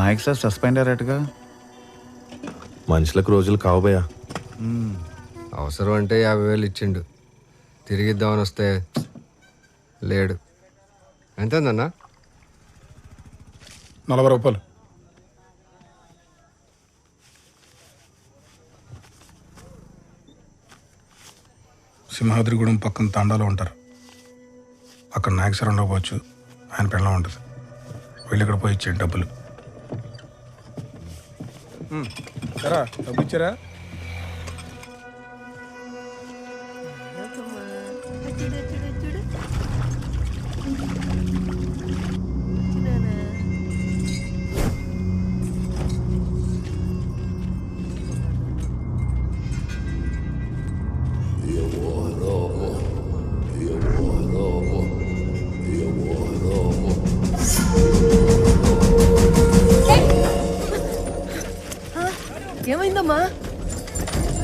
Naik sir suspend అయ్యారటగా. మనుషులకు రోజులు కావబోయా. అవసరం అంటే 50,000 ఇచ్చిండు. తిరిగిద్దామని వస్తే లేడు. ఎంతన్నా? 40 రూపాయలు. సింహాద్రిగూడెం పక్కన తాండాలో ఉంటారు. అక్కడ నాయక్ సార్ ఉండకపోవచ్చు, ఆయన పెళ్ళం ఉంటుంది. వెళ్ళి ఇక్కడ పోయి ఇచ్చేయండి డబ్బులు. సరా డబ్బు ఇచ్చారా? ఏమైందమ్మా?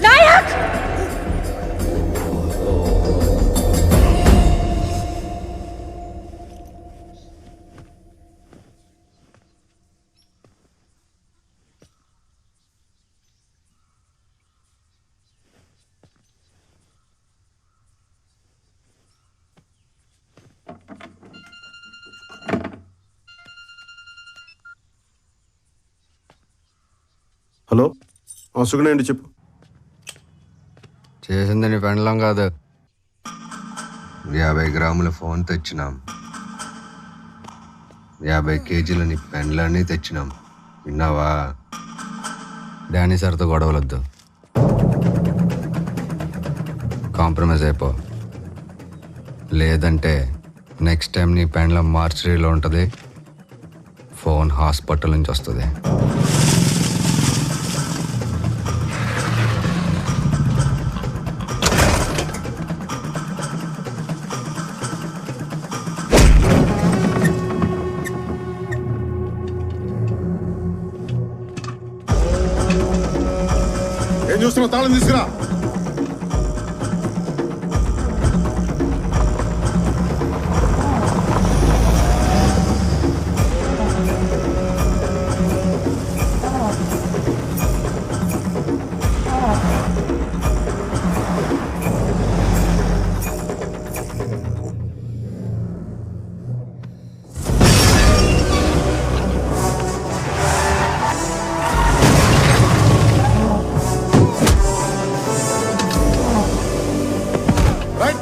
నాయక్! హలో, సుగుణ అండి, చెప్పు. చేసింది నీ పెండలం కాదు. 50 గ్రాముల ఫోన్ తెచ్చినాం. 50 కేజీల నీ పెండ్లాన్ని తెచ్చినాం. విన్నావా? డానీ సార్తో గొడవలొద్దు. కాంప్రమైజ్ అయిపో. లేదంటే నెక్స్ట్ టైం నీ పెండ్లం మార్చరీలో ఉంటుంది, ఫోన్ హాస్పిటల్ నుంచి వస్తుంది. ఏం చూస్తున్నావు? తాళం తీసుకురా.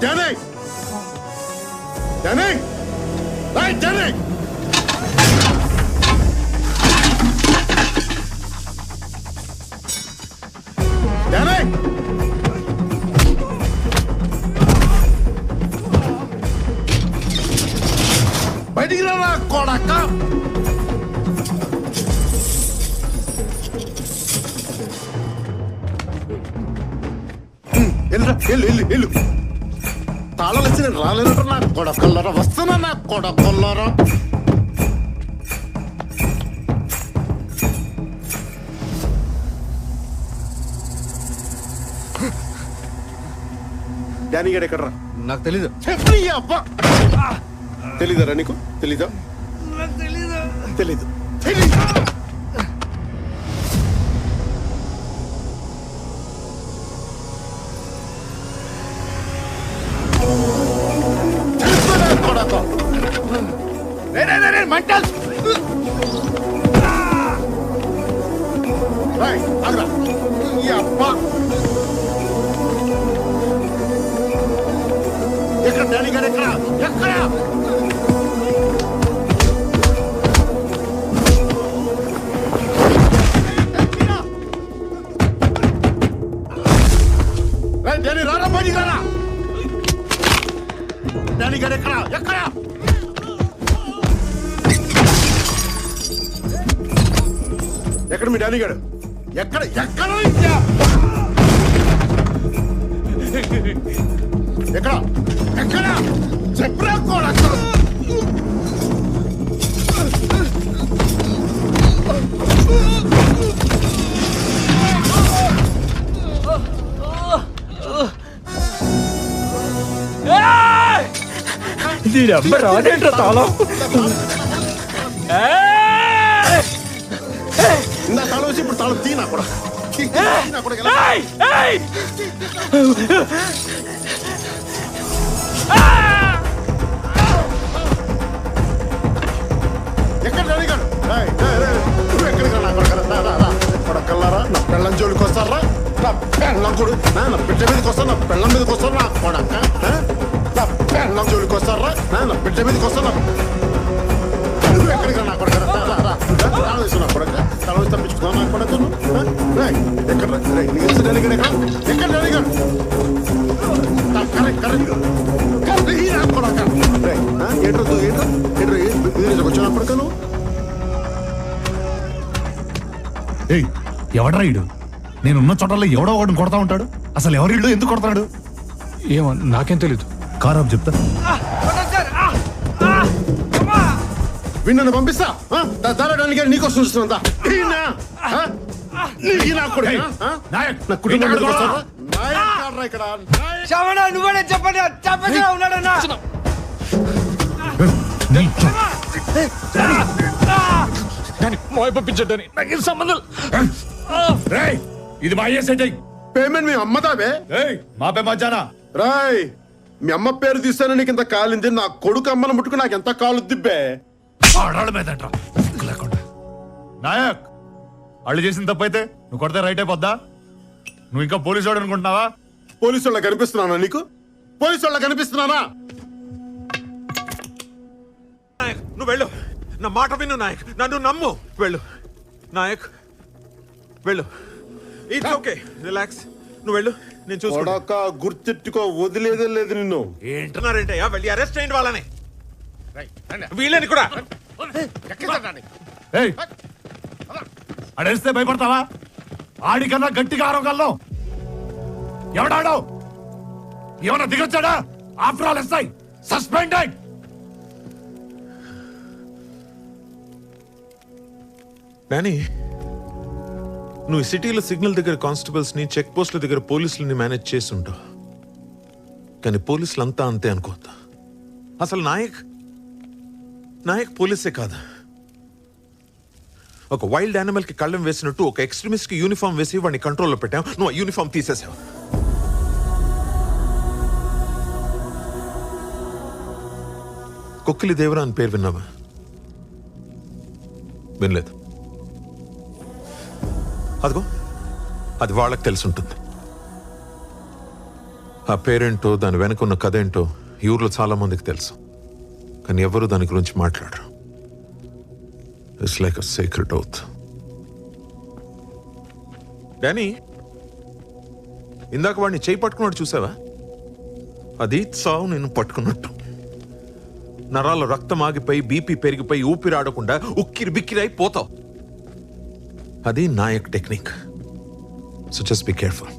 Danny! Danny! Hey, Danny! Danny! బయటికి రా కొడక. వెళ్ళు. తాళాలు వచ్చి నేను రాలేనట్టు నా కొడకల్లరా. వస్తున్నా నా కొడకల్లరా. డానీ గడ్ ఎక్కడరా? నాకు తెలీదు. తెలీదరా నీకు? తెలీదా? తెలీదు. ఎక్కడ డాడీ గారు? ఎక్కడ? డాడీ రారా, బయటికి రారా. డాడీ గారు ఎక్కడ? ఎక్కడ మీ డాడీ గారు? ఎక్కడ చెప్పరా కొడక. దీని అమ్మ రాదేంట్రా తాళం? ఇందా తాళం వేసి ఇప్పుడు తాళం తీ నా కూడా ఎక్కడ అడిగాడు నువ్వు ఎక్కడికి నా కొడకల్లారా నా పెళ్ళం జోలికి వస్తారా నా పెళ్ళం కొడు నా బిడ్డ మీదకి వస్తా నా పెళ్ళం మీదకి వస్తారు నా కొడక నా పెళ్ళం జోలికి వస్తారా నా బిడ్డ మీదకి వస్తా నువ్వు ఎక్కడికి నా కొడక తాళం వేసు నా కొడక తాళం వేసి తప్పించుకున్నా నా కొడక ఎక్కడ ఎక్కడ అడిగాడు కరెక్ట్ కరెక్ట్ ఏంటో ఏంటో వచ్చిన కొడక నువ్వు ఏయ్ ఎవడ్రా ఇడు నేనున్న చోటల్లో ఎవడో ఒకటి కొడతా ఉంటాడు. అసలు ఎవరిళ్ళు ఎందుకు కొడతాడు ఏమో నాకేం తెలీదు. కారాబ్ చెప్తా. విన్ను పంపిస్తా దారాడానికి నీకోసం చూస్తుందా పంపించండి నాకు సంబంధం. ఇది మా అయ్యే సెట్ అయ్యి పేమెంట్ మీ అమ్మదావే మా పే మధ్యాహ్న రాయ్ మీ అమ్మ పేరు తీస్తాను నీకు ఇంత కాలింది నా కొడుకు అమ్మను ముట్టుకు నాకు ఎంత కాలు దిబ్బే లేకుండా నాయక్ అళ్ళు చేసిన తప్పైతే నువ్వు కొడితే రైట్ అయిపోద్దా? నువ్వు ఇంకా పోలీసు వాడు అనుకుంటున్నావా? పోలీసు వాళ్ళ కనిపిస్తున్నానా నీకు? పోలీసు వాళ్ళ కనిపిస్తున్నానా? నువ్వు వెళ్ళు, నా మాట విను నాయక్, నన్ను నమ్ము. వెళ్ళు నాయక్, వెళ్ళు. It's okay, relax. నువ్వు వెళ్ళు, నేను చూసుకుంటా. గుర్తెట్టుకో, వదిలేదే లేదు నిన్ను. ఏంటన్నారేంటయ్యా? వెళ్ళి అరెస్ట్ చేయండి వాళ్ళని, వీళ్ళని కూడా. అడేస్తే భయపడతావా? ఆడికన్నా గట్టిగా ఆరోగల్లో ఎవడాడో ఏమన్నా దిగొచ్చాడా? After all SI suspended. Danny, నువ్వు సిటీలో సిగ్నల్ దగ్గర కానిస్టేబుల్స్ ని, చెక్ పోస్ట్ల దగ్గర పోలీసులని మేనేజ్ చేస్తుంటావు. కానీ పోలీసులు అంతా అంతే అనుకోవద్దా? అసలు నాయక్ పోలీసే కాదు. ఒక వైల్డ్ యానిమల్ కి కళ్ళం వేసినట్టు ఒక ఎక్స్ట్రీమిస్ట్ కి యూనిఫామ్ వేసి వాడిని కంట్రోల్లో పెట్టావు. నువ్వు ఆ యూనిఫామ్ తీసేసావు. కొక్కిలి దేవరా అని పేరు విన్నావా? వినలేదు. అదిగో, అది వాళ్ళకి తెలిసి ఉంటుంది. ఆ పేరేంటో, దాని వెనకున్న కథ ఏంటో ఈ ఊర్లో చాలా మందికి తెలుసు. కానీ ఎవరు దాని గురించి మాట్లాడరు. It's like a secret oath. Danny, ఇందాక వాడిని చేయి పట్టుకున్నాడు చూసావా? అది చావు నేను పట్టుకున్నట్టు. నరాల రక్తం ఆగిపోయి, బీపీ పెరిగిపోయి, ఊపిరాడకుండా ఉక్కిరి బిక్కిరి అయిపోతావు. అది నాయక్ టెక్నిక్. So just be careful.